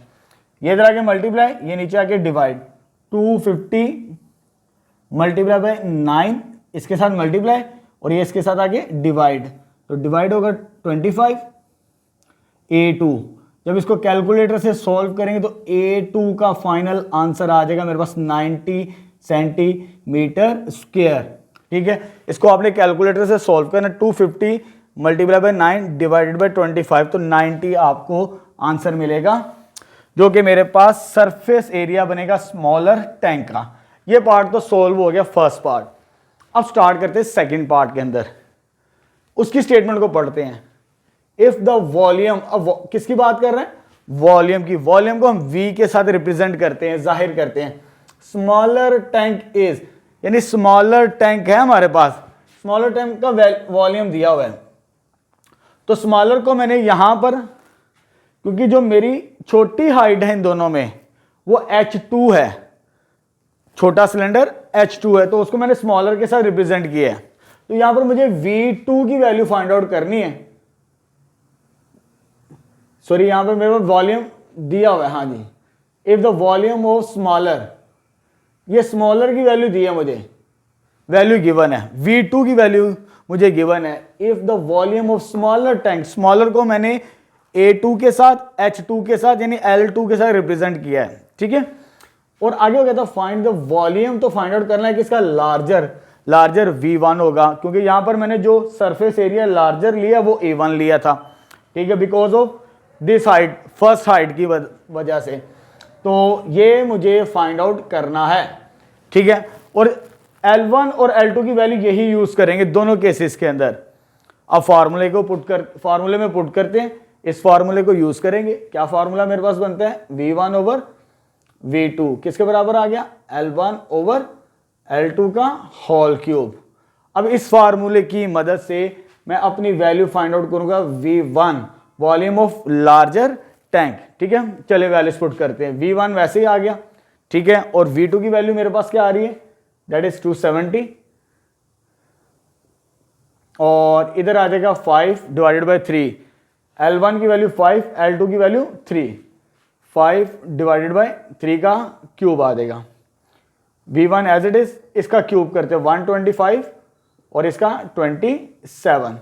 ये इधर आके मल्टीप्लाई, ये नीचे आके डिवाइड, 250 मल्टीप्लाई बाय 9, इसके साथ मल्टीप्लाई, और ये इसके साथ आके डिवाइड, तो डिवाइड होगा 25 A2। जब इसको कैलकुलेटर से सॉल्व करेंगे तो A2 का फाइनल आंसर आ जाएगा मेरे पास 90 सेंटीमीटर स्क्वायर। ठीक है, इसको आपने कैलकुलेटर से सॉल्व करना, 250 मल्टीप्लाई बाय 9 डिवाइडेड बाय 25, तो 90 आपको आंसर मिलेगा, जो कि मेरे पास सरफेस एरिया बनेगा स्मॉलर टैंक का। ये पार्ट तो सॉल्व हो गया फर्स्ट पार्ट। अब स्टार्ट करते हैं सेकंड पार्ट के अंदर, उसकी स्टेटमेंट को पढ़ते हैं। इफ द वॉल्यूम, अब किसकी बात कर रहे हैं, वॉल्यूम की, वॉल्यूम को हम V के साथ रिप्रेजेंट करते हैं, जाहिर करते हैं। स्मॉलर टैंक इज, यानी स्मॉलर टैंक है हमारे पास, स्मॉलर टैंक का वॉल्यूम दिया हुआ है, तो स्मॉलर को मैंने यहां पर, क्योंकि जो मेरी छोटी हाइट है इन दोनों में वो H2 है, छोटा सिलेंडर H2 है, तो उसको मैंने स्मॉलर के साथ रिप्रेजेंट किया है। तो यहां पर मुझे V2 की वैल्यू फाइंड आउट करनी है। सॉरी, यहां पर मेरे पास वॉल्यूम दिया हुआ है, हाँ जी, if the volume of smaller, ये स्मॉलर की वैल्यू दी है मुझे, वैल्यू गिवन है, V2 की वैल्यू मुझे गिवन है। If the volume of smaller tank, smaller को मैंने A2 के साथ H2 के साथ यानी L2 के साथ रिप्रेजेंट किया है। ठीक है, और आगे हो गया था फाइंड द वॉल्यूम, तो फाइंड आउट करना है किसका, लार्जर, लार्जर V1 होगा, क्योंकि यहां पर मैंने जो सरफेस एरिया लार्जर लिया वो A1 लिया था। ठीक है, because of this height, first height की वजह से, तो ये मुझे फाइंड आउट करना है। ठीक है, और L1 और L2 की वैल्यू यही यूज करेंगे दोनों केसेस के अंदर। अब फार्मूले में पुट करते हैं, इस फार्मूले को यूज करेंगे। क्या फार्मूला मेरे पास बनता है, V1 ओवर V2 किसके बराबर आ गया, L1 ओवर L2 का होल क्यूब। अब इस फार्मूले की मदद से मैं अपनी वैल्यू फाइंड आउट करूंगा, V1 volume of larger tank. ठीक है, चलिए वैल्यूज पुट करते हैं। V1 वैसे ही आ गया, ठीक है, और V2 की वैल्यू मेरे पास क्या आ रही है, दैट इज 270, और इधर आ जाएगा 5 डिवाइडेड बाय 3, L1 की वैल्यू 5, L2 की वैल्यू 3, 5 डिवाइडेड बाय 3 का क्यूब आ जाएगा। V1 एज इट इज, इसका क्यूब करते हैं 125 और इसका 27,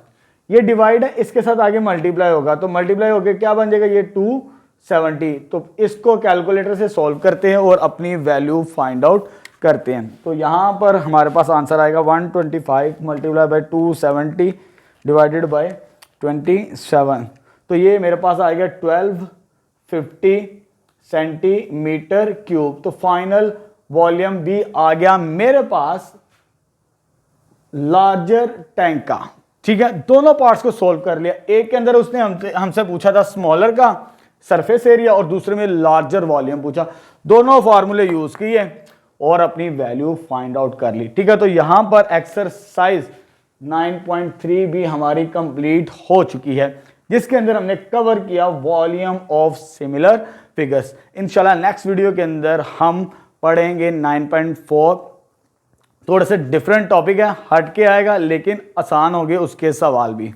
ये डिवाइड है, इसके साथ आगे मल्टीप्लाई होगा, तो मल्टीप्लाई होकर क्या बन जाएगा, ये 270। तो इसको कैलकुलेटर से सॉल्व करते हैं और अपनी वैल्यू फाइंड आउट करते हैं। तो यहाँ पर हमारे पास आंसर आएगा 125 मल्टीप्लाई बाई 270 डिवाइडेड बाई 27। तो ये मेरे पास आएगा 1250 सेंटीमीटर क्यूब। तो फाइनल वॉल्यूम भी आ गया मेरे पास लार्जर टैंक का। ठीक है, दोनों पार्ट्स को सोल्व कर लिया। एक के अंदर उसने हमसे पूछा था स्मॉलर का सरफेस एरिया और दूसरे में लार्जर वॉल्यूम पूछा। दोनों फार्मूले यूज किए और अपनी वैल्यू फाइंड आउट कर ली। ठीक है, तो यहां पर एक्सरसाइज 9.3 भी हमारी कंप्लीट हो चुकी है, जिसके अंदर हमने कवर किया वॉल्यूम ऑफ सिमिलर फिगर्स। इंशाल्लाह नेक्स्ट वीडियो के अंदर हम पढ़ेंगे 9.4। थोड़े से डिफरेंट टॉपिक है, हट के आएगा लेकिन आसान होंगे उसके सवाल भी।